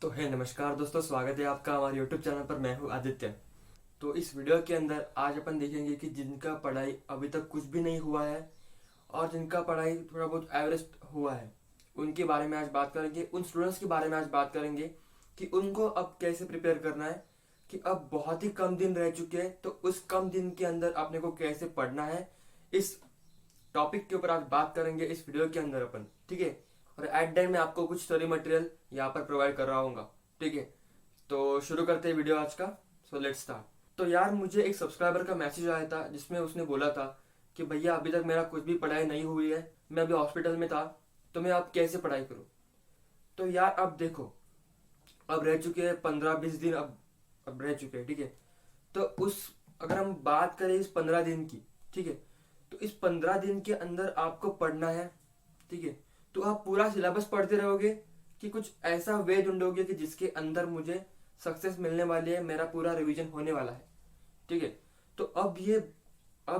तो है नमस्कार दोस्तों, स्वागत है आपका हमारे यूट्यूब चैनल पर। मैं हूँ आदित्य। तो इस वीडियो के अंदर आज अपन देखेंगे कि जिनका पढ़ाई अभी तक कुछ भी नहीं हुआ है और जिनका पढ़ाई थोड़ा बहुत एवरेज हुआ है, उनके बारे में आज बात करेंगे। उन स्टूडेंट्स के बारे में आज बात करेंगे कि उनको अब कैसे प्रिपेयर करना है, कि अब बहुत ही कम दिन रह चुके हैं, तो उस कम दिन के अंदर अपने को कैसे पढ़ना है। इस टॉपिक के ऊपर आज बात करेंगे इस वीडियो के अंदर अपन, ठीक है। और एट द एंड में आपको कुछ स्टडी मटेरियल यहाँ पर प्रोवाइड कर रहा हूँ, ठीक है। तो शुरू करते हैं वीडियो आज का। So let's start. तो यार, मुझे एक सब्सक्राइबर का मैसेज आया था जिसमें उसने बोला था कि भैया अभी तक मेरा कुछ भी पढ़ाई नहीं हुई है, मैं अभी हॉस्पिटल में था, तो मैं अब कैसे पढ़ाई करूँ। तो यार अब देखो, अब रह चुके हैं 15-20 दिन, अब रह चुके हैं, ठीक है। तो उस अगर हम बात करें इस 15 दिन की, ठीक है, तो इस 15 दिन के अंदर आपको पढ़ना है, ठीक है। तो आप पूरा सिलेबस पढ़ते रहोगे कि कुछ ऐसा वे ढूंढोगे कि जिसके अंदर मुझे सक्सेस मिलने वाली है, मेरा पूरा रिवीजन होने वाला है, ठीक है। तो अब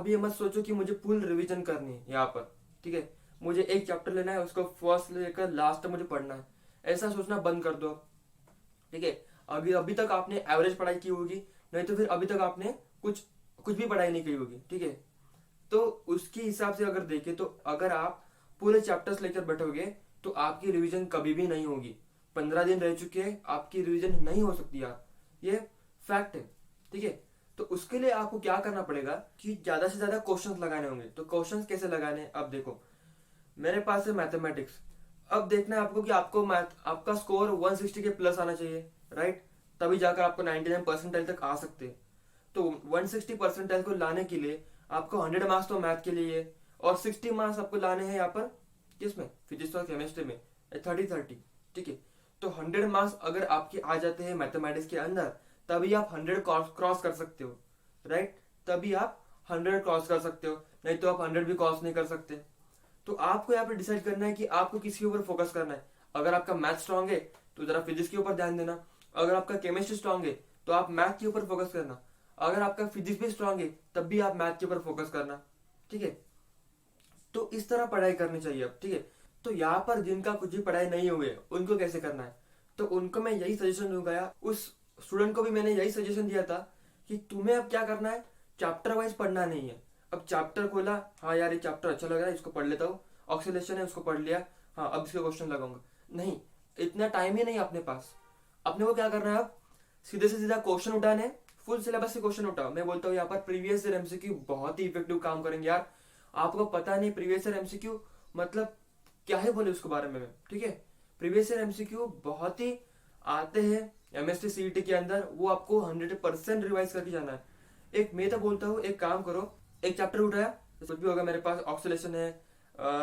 ये मत सोचो कि मुझे फुल रिवीजन करनी है यहाँ पर, ठीक है। मुझे एक चैप्टर लेना है, उसको फर्स्ट लेकर लास्ट तक मुझे पढ़ना है, ऐसा सोचना बंद कर दो, ठीक है। अभी अभी तक आपने एवरेज पढ़ाई की होगी, नहीं तो फिर अभी तक आपने कुछ कुछ भी पढ़ाई नहीं की होगी, ठीक है। तो उसके हिसाब से अगर देखें तो अगर आप पूरे चैप्टर्स लेकर बैठोगे तो आपकी रिवीजन कभी भी नहीं होगी। 15 दिन रह चुके हैं, आपकी रिवीजन नहीं हो सकती यार, ये फैक्ट है, ठीक है। तो उसके लिए आपको क्या करना पड़ेगा कि ज्यादा से ज्यादा क्वेश्चंस लगाने होंगे। तो क्वेश्चंस कैसे लगाने, अब देखो मेरे पास है मैथमेटिक्स। अब देखना है आपको कि आपको मैथ आपका स्कोर 160 के प्लस आना चाहिए, राइट। तभी जाकर आपको 99 परसेंटाइल तक आ सकते हैं। तो 160 परसेंटाइल को लाने के लिए आपको 100 मार्क्स तो मैथ के लिए है, और 60 मार्क्स आपको लाने हैं यहाँ पर किसमें, फिजिक्स और केमिस्ट्री में, 30-30, ठीक है। तो 100 मार्क्स अगर आपके आ जाते हैं मैथमेटिक्स के अंदर, तभी आप 100 क्रॉस कर सकते हो, राइट। तभी आप 100 क्रॉस कर सकते हो, नहीं तो आप 100 भी क्रॉस नहीं कर सकते। तो आपको यहाँ पर डिसाइड करना है कि आपको किसके ऊपर फोकस करना है। अगर आपका मैथ स्ट्रांग है तो जरा फिजिक्स के ऊपर ध्यान देना, अगर आपका केमिस्ट्री स्ट्रांग है तो आप मैथ के ऊपर फोकस करना, अगर आपका फिजिक्स भी स्ट्रांग है तब भी आप मैथ के ऊपर फोकस करना, ठीक है। तो इस तरह पढ़ाई करनी चाहिए अब, ठीक है। तो यहाँ पर जिनका कुछ भी पढ़ाई नहीं हुई है उनको कैसे करना है, तो उनको मैं यही सजेशन दूंगा यार। उस स्टूडेंट को भी मैंने यही सजेशन दिया था कि तुम्हें अब क्या करना है, चैप्टर वाइज पढ़ना नहीं है। अब चैप्टर खोला, हाँ यार ये चैप्टर अच्छा लग रहा है, इसको पढ़ लेता हूँ। ऑक्सीलेशन है, उसको पढ़ लिया, हाँ अब इसके क्वेश्चन लगाऊंगा। नहीं, इतना टाइम ही नहीं है अपने पास। अपने को क्या करना है अब, सीधे से सीधा क्वेश्चन उठाने, फुल सिलेबस से क्वेश्चन उठाओ। मैं बोलता हूँ यहाँ पर प्रीवियस ईयर एमसीक्यू बहुत ही इफेक्टिव काम करेंगे यार। आपको पता नहीं प्रीवियस ईयर एमसीक्यू मतलब क्या है, बोले उसके बारे में, ठीक है। प्रीवियस ईयर एमसीक्यू बहुत ही आते हैं एमएसटी सीईटी के अंदर, वो आपको 100% रिवाइज करके जाना है। एक मैं तो बोलता हूँ, एक काम करो, एक चैप्टर उठाया, कुछ भी होगा, मेरे पास ऑक्सीलेशन है,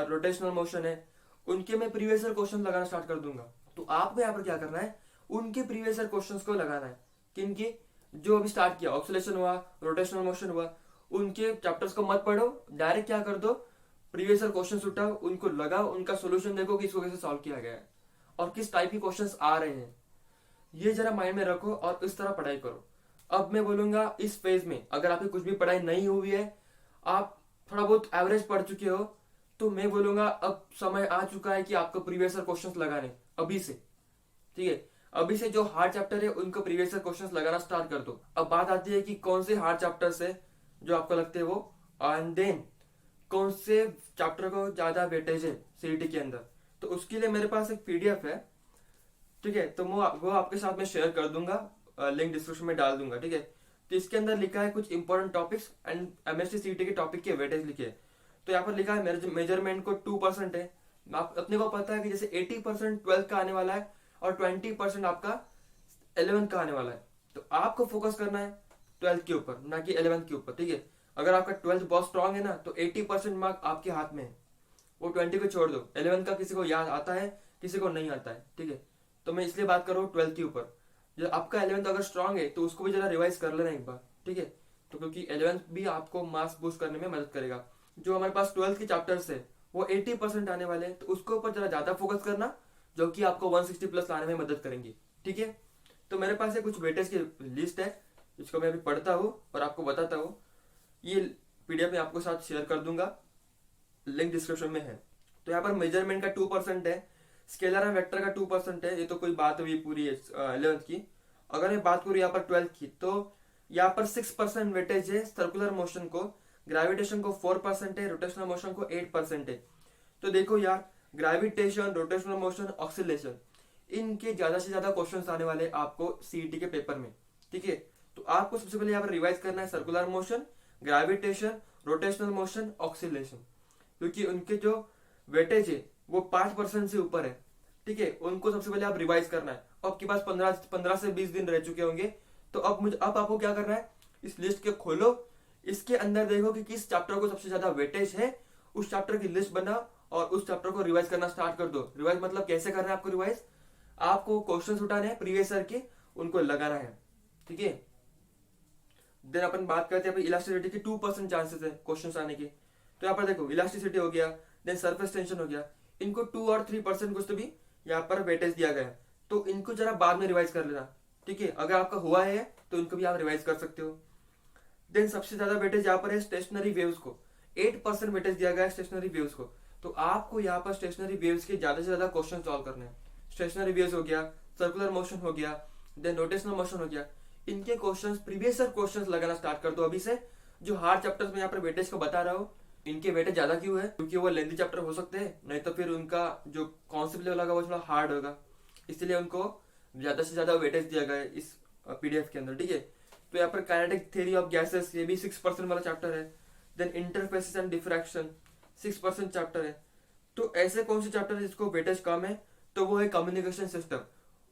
रोटेशनल मोशन है, उनके मैं प्रीवियस ईयर क्वेश्चन लगाना स्टार्ट कर दूंगा। तो आपको यहाँ पर क्या करना है, उनके प्रीवियस ईयर क्वेश्चंस को लगाना है। किनके, जो अभी स्टार्ट किया, ऑक्सीलेशन हुआ, रोटेशनल मोशन हुआ, उनके चैप्टर्स को मत पढ़ो, डायरेक्ट क्या कर दो, प्रीवियस ईयर क्वेश्चंस उठाओ, उनको लगाओ, उनका सोल्यूशन देखो कि इसको कैसे सॉल्व किया गया है और किस टाइप के क्वेश्चंस आ रहे हैं। ये जरा माइंड में रखो और इस तरह पढ़ाई करो। अब मैं बोलूंगा इस फेज में अगर आपकी कुछ भी पढ़ाई नहीं हुई है, आप थोड़ा बहुत एवरेज पढ़ चुके हो, तो मैं बोलूंगा अब समय आ चुका है कि आपको प्रीवियस ईयर क्वेश्चंस लगाने अभी से, ठीक है। अभी से जो हार्ड चैप्टर है उनको प्रीवियस ईयर क्वेश्चंस लगाना स्टार्ट कर दो। अब बात आती है कि कौन से हार्ड चैप्टर्स है जो आपको लगते हैं वो, एंड देन कौन से चैप्टर को ज्यादा वेटेज है सीईटी के अंदर। तो उसके लिए मेरे पास एक पीडीएफ है, ठीक है। तो वो आपके साथ में शेयर कर दूंगा, लिंक डिस्क्रिप्शन में डाल दूंगा, ठीक है। तो इसके अंदर लिखा है कुछ important topics and MST CET के टॉपिक के वेटेज लिखे हैं। तो यहाँ पर लिखा है मेजरमेंट को 2% है। आप अपने को पता है कि जैसे 80% 12th का आने वाला है और 20% आपका 11th का आने वाला है। तो आपको फोकस करना है 12th के ऊपर, ना कि 11th के ऊपर, ठीक है। अगर आपका 12th बहुत स्ट्रांग है ना, तो 80% मार्क आपके हाथ में है, वो 20 को छोड़ दो। 11th का किसी को याद आता है, किसी को नहीं आता है, ठीक है। तो मैं इसलिए बात कर रहा हूँ 12th के ऊपर। जो आपका 11th अगर स्ट्रांग है तो उसको भी जरा रिवाइज कर लेना एक बार, ठीक है। तो क्योंकि 11th भी आपको मार्क्स बूस्ट करने में मदद करेगा। जो हमारे पास 12th के चैप्टर्स है वो 80% आने वाले हैं, तो उसके ऊपर जरा ज्यादा फोकस करना, जो कि आपको 160 प्लस लाने में मदद करेंगे, ठीक है। तो मेरे पास कुछ वेटेज की लिस्ट है जिसको मैं अभी पढ़ता हूँ और आपको बताता हूँ। ये पीडीएफ में आपको साथ शेयर कर दूंगा, लिंक डिस्क्रिप्शन में है। तो यहाँ पर मेजरमेंट का 2% है, स्केलर एंड वेक्टर का 2% है, ये तो कोई बात हुई पूरी 11th की। अगर मैं बात करूँ यहाँ पर 12th की, तो यहाँ पर 6% वेटेज है सर्कुलर मोशन को, ग्रेविटेशन को 4% है, रोटेशनल मोशन को 8% है। तो देखो यार, ग्रेविटेशन, रोटेशनल मोशन, ऑक्सीलेशन, इनके ज्यादा से ज्यादा क्वेश्चंस आने वाले आपको सीईटी के पेपर में। ठीक है, तो आपको सबसे पहले यहाँ पर रिवाइज करना है circular motion, gravitation, rotational motion, oscillation, क्योंकि उनके जो वेटेज है वो 5% से ऊपर है। ठीक है, उनको सबसे पहले आप रिवाइज करना है। आपके पास 15 से 20 दिन रह चुके होंगे, तो अब आपको क्या करना है, इस लिस्ट के खोलो, इसके अंदर देखो कि किस चैप्टर को सबसे ज्यादा वेटेज है, उस चैप्टर की लिस्ट बनाओ और उस चैप्टर को रिवाइज करना स्टार्ट कर दो। रिवाइज मतलब कैसे करना है आपको रिवाइज, आपको क्वेश्चंस उठाने हैं प्रीवियस ईयर के, उनको लगाना है। ठीक है, देन अपन बात करते हैं इलास्टिसिटी की 2% चांसेस है क्वेश्चंस आने के। तो यहाँ पर देखो इलास्टिसिटी हो गया, देन सरफेस टेंशन हो गया, इनको 2 और 3% कुछ तो भी यहाँ पर वेटेज दिया गया है, तो इनको जरा बाद में रिवाइज कर लेना। ठीक है, अगर आपका हुआ है तो इनको भी आप रिवाइज कर सकते हो। देन सबसे ज्यादा वेटेज यहाँ पर है स्टेशनरी वेव्स को, 8% वेटेज दिया गया है स्टेशनरी वेव्स को। तो आपको यहाँ पर स्टेशनरी वेव्स के ज्यादा से ज्यादा क्वेश्चन सॉल्व करने हैं। स्टेशनरी वेव्स हो गया, सर्कुलर मोशन हो गया, देन रोटेशनल मोशन हो गया, इनके क्वेश्चंस प्रीवियस ईयर क्वेश्चंस लगाना स्टार्ट कर दो अभी से। जो हार्ड चैप्टर्स में यहाँ पर वेटेज को बता रहा हूँ, इनके वेटेज ज्यादा क्यों है, क्योंकि वो लेंथी चैप्टर हो सकते हैं, नहीं तो फिर उनका जो कॉन्सेप्ट लेवल होगा वो थोड़ा हार्ड होगा, इसलिए उनको ज्यादा से ज्यादा वेटेज दिया गया है इस पीडीएफ के अंदर। ठीक है, तो यहाँ पर काइनेटिक थ्योरी ऑफ गैसेस, ये भी 6% वाला चैप्टर है। Then interfaces and diffraction 6% chapter है। तो ऐसे कौन से चैप्टर है जिसको वेटेज कम है, तो वो है कम्युनिकेशन सिस्टम,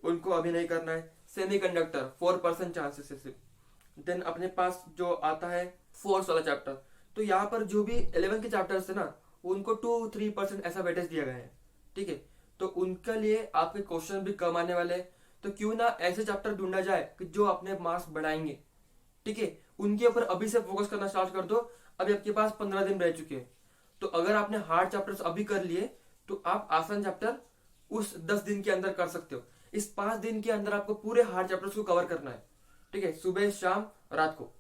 उनको अभी नहीं करना है। सेमीकंडक्टर 4% चांसेस है सिर्फ। देन अपने पास जो आता है फोर्स वाला चैप्टर, तो यहाँ पर जो भी 11 के चैप्टर्स है ना, उनको 2-3% ऐसा वेटेज दिया गया है। ठीक है, तो उनके लिए आपके क्वेश्चन भी कम आने वाले हैं। तो क्यों ना ऐसे चैप्टर ढूंढा जाए कि जो अपने मार्क्स बढ़ाएंगे। ठीक है, उनके ऊपर अभी से फोकस करना स्टार्ट कर दो। अभी आपके पास 15 दिन रह चुके हैं, तो अगर आपने हार्ड चैप्टर्स अभी कर लिए तो आप आसान चैप्टर उस 10 दिन के अंदर कर सकते हो। इस 5 दिन के अंदर आपको पूरे हार्ड चैप्टर्स को कवर करना है। ठीक है, सुबह शाम रात को,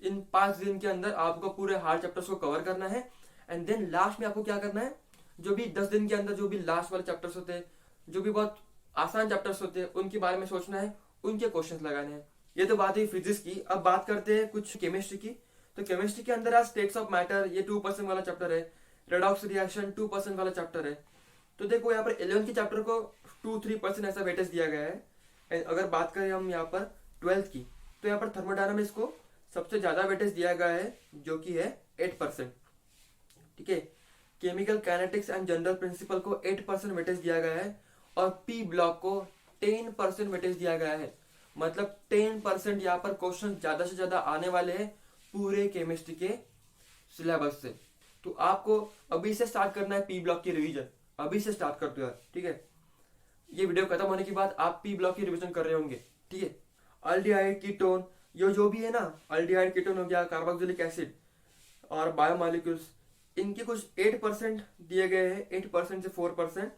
इन 5 दिन के अंदर आपको पूरे हार्ड चैप्टर्स को कवर करना है। एंड देन लास्ट में आपको क्या करना है, जो भी 10 दिन के अंदर जो भी लास्ट वाले चैप्टर्स होते हैं, जो भी बहुत आसान चैप्टर्स होते हैं, उनके बारे में सोचना है, उनके क्वेश्चंस लगाने हैं। ये तो बात हुई फिजिक्स की। अब बात करते हैं कुछ केमिस्ट्री की। तो केमिस्ट्री के अंदर आज स्टेट्स ऑफ मैटर, ये 2% वाला चैप्टर है। रेडॉक्स रिएक्शन 2% वाला चैप्टर है। तो देखो यहाँ पर 11 के चैप्टर को 2-3% ऐसा वेटेज दिया गया है। एंड अगर बात करें हम यहाँ पर 12th की, तो यहाँ पर थर्मोडायनामिक्स को सबसे ज्यादा वेटेज दिया गया है, जो कि है 8%। ठीक है, chemical kinetics and general principle को 8% वेटेज दिया गया है, और पी ब्लॉक को 10% वेटेज दिया गया है। मतलब 10% यहाँ पर क्वेश्चन ज्यादा से ज्यादा आने वाले हैं पूरे केमिस्ट्री के सिलेबस से। तो आपको अभी से स्टार्ट करना है पी ब्लॉक की रिवीजन, अभी से स्टार्ट कर दो यार। ठीक है, ये वीडियो खत्म होने के बाद आप पी ब्लॉक की रिवीजन कर रहे होंगे। ठीक है, अल्डिहाइड कीटोन, ये जो भी है ना, अल्डिहाइड कीटोन हो गया, कार्बोक्सिलिक एसिड और बायोमॉलिक्यूल्स, इनके कुछ 8% दिए गए हैं, 8% से 4%।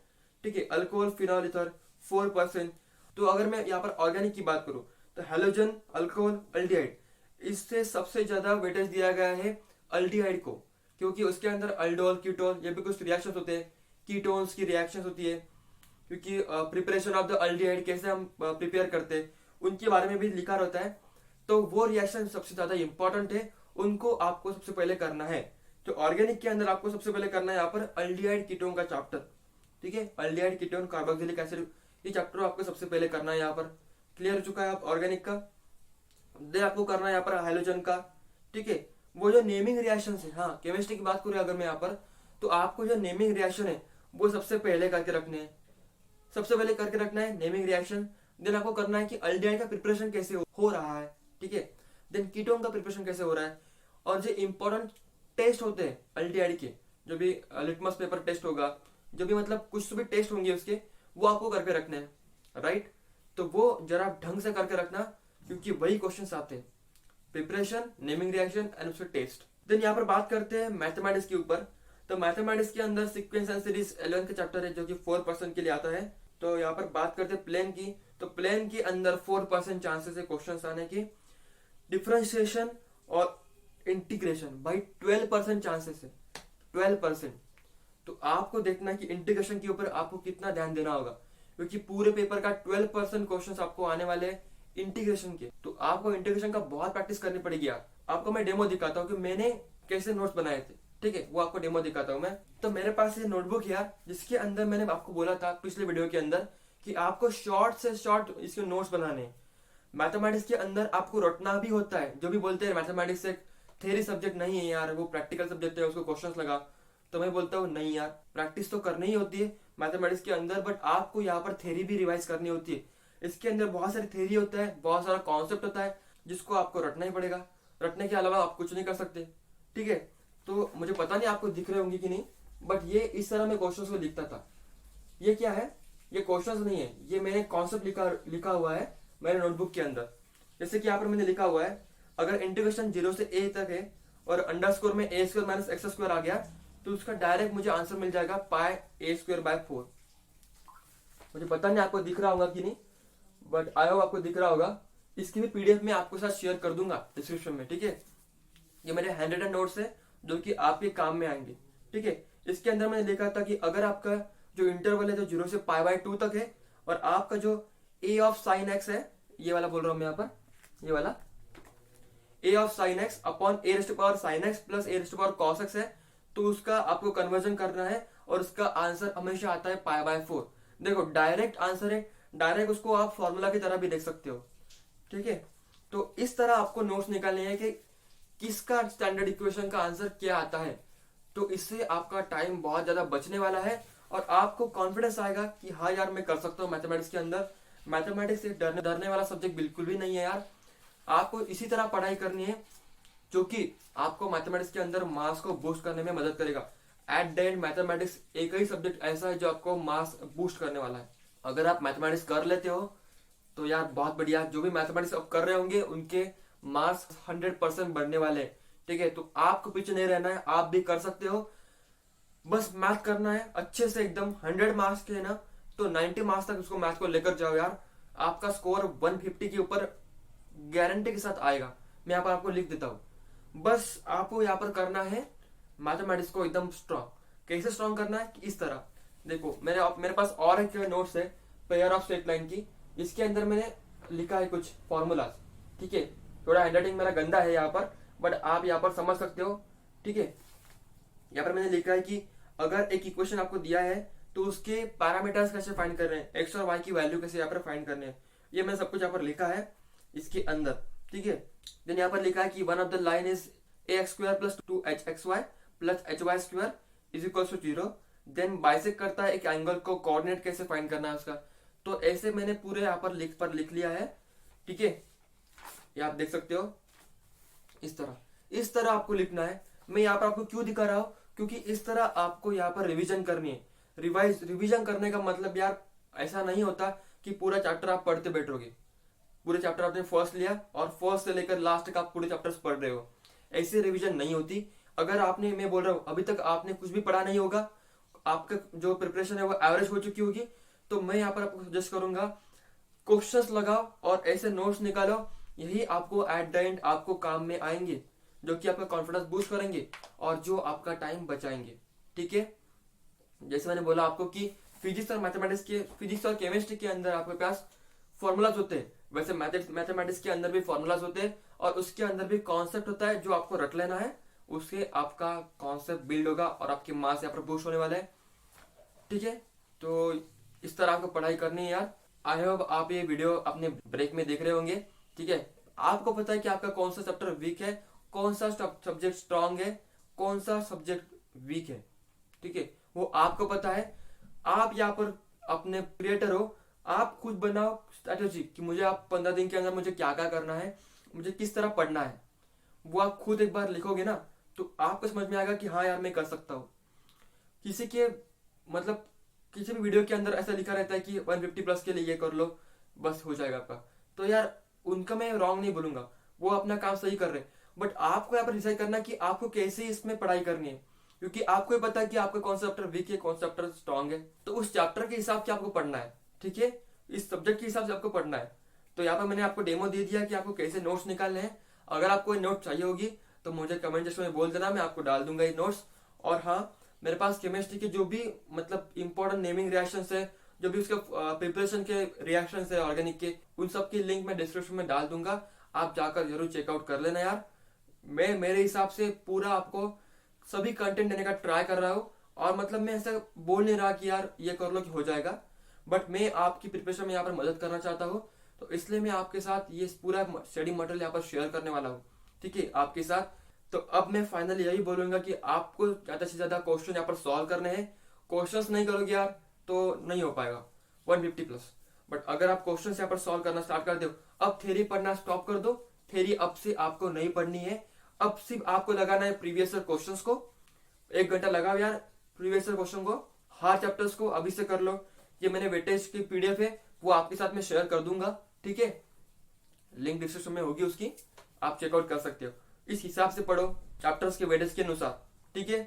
ठीक है, अल्कोहल, फिनॉल, ईथर 4%। तो अगर मैं यहाँ पर ऑर्गेनिक की बात करूं, तो हेलोजन, अल्कोहल, अल्डिहाइड, इससे सबसे ज्यादा वेटेज दिया गया है अल्डिहाइड को, क्योंकि उसके अंदर अल्डोल, कीटोल, ये भी कुछ रिएक्शंस होते हैं, कीटोन्स की रिएक्शंस होती है। क्योंकि प्रिपरेशन ऑफ द अल्डिहाइड, कैसे हम प्रिपेयर करते हैं, उनके बारे में भी लिखा रहता है। तो वो रिएक्शन सबसे ज्यादा इंपॉर्टेंट है, उनको आपको सबसे पहले करना है। तो ऑर्गेनिक के अंदर आपको सबसे पहले करना है यहाँ पर अल्डिहाइड कीटोन का चैप्टर। ठीक है, अल्डिहाइड कीटोन, कार्बोक्सिलिक एसिड, ये चैप्टर आपको सबसे पहले करना है। यहाँ पर क्लियर हो चुका है आप ऑर्गेनिक का। देन आपको करना है यहाँ पर हाइड्रोजन का। ठीक है, वो जो नेमिंग रिएक्शन है, हाँ केमिस्ट्री की बात करें अगर मैं यहाँ पर, तो आपको जो नेमिंग रिएक्शन है वो सबसे पहले करके रखने हैं, सबसे पहले करके रखना है नेमिंग रिएक्शन। देन आपको करना है कि अल्डिहाइड का प्रिपरेशन कैसे हो रहा है। ठीक है, देन कीटोन का प्रिपरेशन कैसे हो रहा है, और जो इंपॉर्टेंट टेस्ट होते हैं अल्डिहाइड के, जो भी लिटमस पेपर टेस्ट होगा, जो भी मतलब कुछ भी टेस्ट होंगे उसके, वो आपको करके रखने हैं। राइट, तो वो जरा ढंग से करके रखना, क्योंकि वही क्वेश्चंस आते हैं, प्रिपरेशन, नेमिंग रिएक्शन एंड उसके टेस्ट। देन यहाँ पर बात करते हैं मैथमेटिक्स के ऊपर। तो मैथमेटिक्स के अंदर सीक्वेंस एंड सीरीज 11 का चैप्टर है, जो कि 4% के लिए आता है। तो यहाँ पर बात करते हैं प्लेन की। तो प्लेन के अंदर 4% चांसेस है क्वेश्चंस आने की। डिफरेंशिएशन और इंटीग्रेशन भाई 12% चांसेस है, 12%। तो आपको देखना है कि इंटीग्रेशन के ऊपर आपको कितना ध्यान देना होगा, क्योंकि पूरे पेपर का 12% क्वेश्चन आपको आने वाले हैं इंटीग्रेशन के। तो आपको इंटीग्रेशन का बहुत प्रैक्टिस करनी पड़ेगी यार। आपको मैं डेमो दिखाता हूँ कि मैंने कैसे नोट्स बनाए थे, ठीक है, वो आपको डेमो दिखाता हूँ मैं। तो मेरे पास ये नोटबुक यार, जिसके अंदर मैंने आपको बोला था पिछले वीडियो के अंदर कि आपको शॉर्ट से शॉर्ट इसके नोट्स बनाने हैं। मैथमेटिक्स के अंदर आपको रटना भी होता है। जो भी बोलते हैं मैथमेटिक्स एक थ्योरी सब्जेक्ट नहीं है यार, वो प्रैक्टिकल सब्जेक्ट है, उसको क्वेश्चंस लगा, तो मैं बोलता हूँ नहीं यार, प्रैक्टिस तो करनी ही होती है मैथमेटिक्स के अंदर, बट आपको यहाँ पर थ्योरी भी रिवाइज करनी होती है। इसके अंदर बहुत सारी थ्योरी होता है, बहुत सारा कॉन्सेप्ट होता है, जिसको आपको रटना ही पड़ेगा। रटने के अलावा आप कुछ नहीं कर सकते, ठीक है। तो मुझे पता नहीं आपको दिख रहे होंगे कि नहीं, बट ये इस तरह मैं क्वेश्चंस को लिखता था। ये क्या है, ये क्वेश्चंस नहीं है, ये मैंने कॉन्सेप्ट लिखा हुआ है मेरे नोटबुक के अंदर। जैसे कि यहाँ पर मैंने लिखा हुआ है, अगर इंटीग्रेशन 0 से a तक है और अंडरस्कोर में a square minus x square आ गया, तो उसका डायरेक्ट मुझे आंसर मिल जाएगा पाई a स्क्वायर बाय 4। मुझे पता नहीं आपको दिख रहा होगा कि नहीं, बट आई होप आपको दिख रहा होगा। इसकी भी पीडीएफ में आपको साथ शेयर कर दूंगा डिस्क्रिप्शन में, ठीक है। ये मेरे हैंड रिटन नोट्स है जो कि आपके काम में आएंगे, ठीक है। इसके अंदर मैंने लिखा था कि अगर आपका जो इंटरवल है जो 0 से पाई बाय 2 तक है, और आपका जो a ऑफ साइन एक्स है, ये वाला बोल रहा हूं मैं यहाँ पर, ये वाला a of sine x upon a rest power sine x plus a rest power cos x है, तो उसका आपको कन्वर्जन करना है और उसका आंसर हमेशा आता है पाई बाय 4। देखो डायरेक्ट आंसर है, डायरेक्ट उसको आप फॉर्मूला की तरह भी देख सकते हो, ठीक है। तो इस तरह आपको नोट्स निकालने हैं कि किसका स्टैंडर्ड इक्वेशन का आंसर क्या आता है। तो इससे आपका टाइम बहुत ज्यादा बचने वाला है और आपको कॉन्फिडेंस आएगा कि हाँ यार मैं कर सकता हूँ मैथमेटिक्स के अंदर। मैथमेटिक्स से डरने वाला सब्जेक्ट बिल्कुल भी नहीं है यार। आपको इसी तरह पढ़ाई करनी है जो कि आपको मैथमेटिक्स के अंदर मार्क्स को बूस्ट करने में मदद करेगा। एट द एंड मैथमेटिक्स एक ही सब्जेक्ट ऐसा है जो आपको मार्क्स बूस्ट करने वाला है। अगर आप मैथमेटिक्स कर लेते हो तो यार बहुत बढ़िया, जो भी मैथमेटिक्स आप कर रहे होंगे उनके मार्क्स 100% बढ़ने वाले हैं, ठीक है। तो आपको पीछे नहीं रहना है, आप भी कर सकते हो। बस मैथ करना है अच्छे से एकदम। 100 मार्क्स के है ना, तो 90 मार्क्स तक उसको मैथ को लेकर जाओ यार। आपका स्कोर 150 के ऊपर गारंटी के साथ आएगा। मैं यहाँ पर आपको लिख देता हूँ। बस आपको यहाँ पर करना है मैथमेटिक्स को एकदम स्ट्रांग। कैसे स्ट्रांग करना है कि इस तरह देखो, मेरे पास और एक नोट्स है पेयर ऑफ स्ट्रेट लाइन की। इसके अंदर मैंने लिखा है कुछ फॉर्मूलाज, ठीक है। थोड़ा हैंडराइटिंग मेरा गंदा है यहाँ पर, बट आप यहाँ पर समझ सकते हो, ठीक है। यहाँ पर मैंने लिखा है कि अगर एक इक्वेशन आपको दिया है तो उसके पैरामीटर्स कैसे फाइंड कर रहे हैं, एक्स और वाई की वैल्यू कैसे यहाँ पर फाइंड करने हैं, ये मैंने सब कुछ यहाँ पर लिखा है इसके अंदर, ठीक है। देन यहाँ पर लिखा है कि one of the line is ax square plus 2hxy plus hy square is equal to 0। Then bisect करता है एक एंगल को, कोऑर्डिनेट कैसे फाइंड करना है उसका। तो ऐसे मैंने पूरे यहाँ पर लिख लिया है, ठीक है। ये आप देख सकते हो इस तरह आपको लिखना है। मैं यहाँ पर आपको क्यों दिखा रहा हूँ, क्योंकि इस तरह आपको यहाँ पर रिवीजन करनी है। रिवीजन करने का मतलब यार ऐसा नहीं होता कि पूरा चैप्टर आप पढ़ते बैठोगे। पूरे चैप्टर आपने फर्स्ट लिया और फर्स्ट से लेकर लास्ट तक आप पूरे चैप्टर्स पढ़ रहे हो, ऐसी रिवीजन नहीं होती। अगर आपने, मैं बोल रहा हूँ अभी तक आपने कुछ भी पढ़ा नहीं होगा, आपका जो प्रिपरेशन है वो एवरेज हो चुकी होगी, तो मैं यहाँ पर आपको सजेस्ट करूंगा क्वेश्चंस लगाओ और ऐसे नोट्स निकालो। यही आपको एट द एंड आपको काम में आएंगे, जो कि आपका कॉन्फिडेंस बूस्ट करेंगे और जो आपका टाइम बचाएंगे, ठीक है। जैसे मैंने बोला आपको कि फिजिक्स और केमिस्ट्री के अंदर आपके पास फॉर्मूलाज होते हैं, वैसे मैथमेटिक्स के अंदर भी फॉर्मूलाज होते हैं और उसके अंदर भी कॉन्सेप्ट होता है जो आपको रट लेना है। उससे आपका कॉन्सेप्ट बिल्ड होगा और आपके मार्क्स यहाँ पर बूस्ट होने वाले हैं, ठीक है। तो इस तरह आपको पढ़ाई करनी है यार। आई होप आप ये वीडियो अपने ब्रेक में देख रहे होंगे, ठीक है। आपको पता है कि आपका कौन सा चैप्टर वीक है, कौन सा सब्जेक्ट स्ट्रांग है, कौन सा सब्जेक्ट वीक है, ठीक है, वो आपको पता है। आप यहाँ पर अपने क्रिएटर हो, आप खुद बनाओ स्ट्रेटेजी कि मुझे आप 15 दिन के अंदर मुझे क्या क्या करना है, मुझे किस तरह पढ़ना है। वो आप खुद एक बार लिखोगे ना तो आपको समझ में आएगा कि हाँ यार मैं कर सकता हूँ। किसी के मतलब किसी भी वीडियो के अंदर ऐसा लिखा रहता है कि 150 प्लस के लिए ये कर लो बस हो जाएगा आपका, तो यार उनका मैं रॉन्ग नहीं बोलूंगा, वो अपना काम सही कर रहे हैं, बट आपको यहाँ पर डिसाइड करना कि आपको कैसे इसमें पढ़ाई करनी है, क्योंकि आपको ही पता है कि आपका कौन सा चैप्टर वीक है, कौन सा चैप्टर स्ट्रांग है। तो उस चैप्टर के हिसाब से आपको पढ़ना है, ठीक है, इस सब्जेक्ट के हिसाब से आपको पढ़ना है। तो यहाँ पर मैंने आपको डेमो दे दिया कि आपको कैसे नोट्स निकालने हैं। अगर आपको ये नोट चाहिए होगी तो मुझे कमेंट सेक्शन में बोल देना, मैं आपको डाल दूंगा ये नोट्स। और हाँ, मेरे पास केमिस्ट्री के जो भी मतलब इंपॉर्टेंट नेमिंग रिएक्शंस है, जो भी उसके प्रिपरेशन के रिएक्शंस है ऑर्गेनिक के, उन सब की लिंक मैं डिस्क्रिप्शन में डाल दूंगा, आप जाकर जरूर चेकआउट कर लेना यार। मैं मेरे हिसाब से पूरा आपको सभी कंटेंट देने का ट्राई कर रहा हूँ, और मतलब मैं ऐसा बोल नहीं रहा कि यार ये कर लो कि हो जाएगा, बट मैं आपकी प्रिपरेशन में यहाँ पर मदद करना चाहता हूँ। तो इसलिए मैं आपके साथ ये पूरा स्टडी मटेरियल यहाँ पर शेयर करने वाला हूँ, ठीक है, आपके साथ। तो अब मैं फाइनली यही बोलूंगा कि आपको ज्यादा से ज्यादा क्वेश्चन यहाँ पर सॉल्व करने हैं। क्वेश्चंस नहीं करोगे यार तो नहीं हो पाएगा 150 प्लस, बट अगर आप क्वेश्चंस यहाँ पर सॉल्व करना स्टार्ट कर दो, अब थ्योरी पढ़ना स्टॉप कर दो। थ्योरी अब से आपको नहीं पढ़नी है, अब सिर्फ आपको लगाना है प्रीवियस ईयर क्वेश्चंस को। 1 घंटा लगाओ यार प्रीवियस ईयर क्वेश्चन को, हर चैप्टर्स को अभी से कर लो। ये मैंने वेटेज की पीडीएफ है, वो आपके साथ में शेयर कर दूंगा, ठीक है, लिंक डिस्क्रिप्शन में होगी उसकी, आप चेकआउट कर सकते हो। इस हिसाब से पढ़ो चैप्टर्स के वेटेज के अनुसार, ठीक है।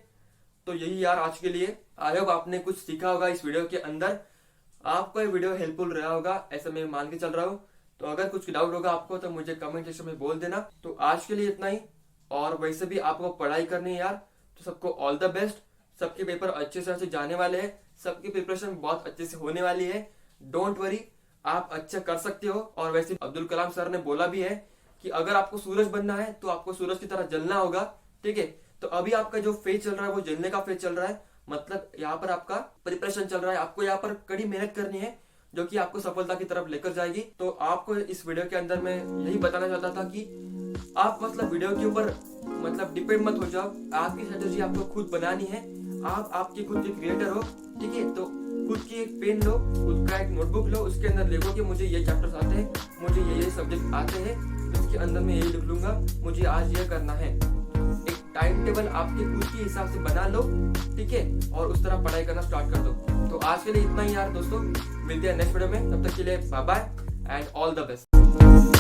तो यही यार आज के लिए, आई होप आपने कुछ सीखा होगा इस वीडियो के अंदर, आपको ये वीडियो हेल्पफुल रहा होगा ऐसा मैं मान के चल रहा हूँ। तो अगर कुछ डाउट होगा आपको तो मुझे कमेंट सेक्शन में बोल देना। तो आज के लिए इतना ही, और वैसे भी आपको पढ़ाई करनी है यार, तो सबको ऑल द बेस्ट। सबके पेपर अच्छे से जाने वाले हैं, सबकी प्रिपरेशन बहुत अच्छे से होने वाली है, डोंट वरी, आप अच्छा कर सकते हो। और वैसे अब्दुल कलाम सर ने बोला भी है कि अगर आपको सूरज बनना है तो आपको सूरज की तरह जलना होगा, ठीक है। तो अभी आपका जो फेज चल रहा है वो जलने का फेज चल रहा है, मतलब यहाँ पर आपका प्रिपरेशन चल रहा है, आपको यहाँ पर कड़ी मेहनत करनी है जो कि आपको सफलता की तरफ लेकर जाएगी। तो आपको इस वीडियो के अंदर मैं यही बताना चाहता था कि आप मतलब वीडियो के ऊपर मतलब डिपेंड मत हो जाओ, आपकी स्ट्रेटेजी आपको खुद बनानी है, आप आपके खुद के क्रिएटर हो, ठीक है। तो खुद की एक पेन लो, खुद का एक नोटबुक लो, उसके अंदर लिखो कि मुझे ये चैप्टर्स आते हैं, मुझे ये सब्जेक्ट आते हैं, इसके अंदर मैं यही लिख लूंगा, मुझे आज ये करना है। एक टाइम टेबल आपके खुद के हिसाब से बना लो, ठीक है, और उस तरह पढ़ाई करना स्टार्ट कर दो। तो आज के लिए इतना ही यार दोस्तों, मिलते हैं नेक्स्ट वीडियो में, तब तक के लिए bye bye and all the best.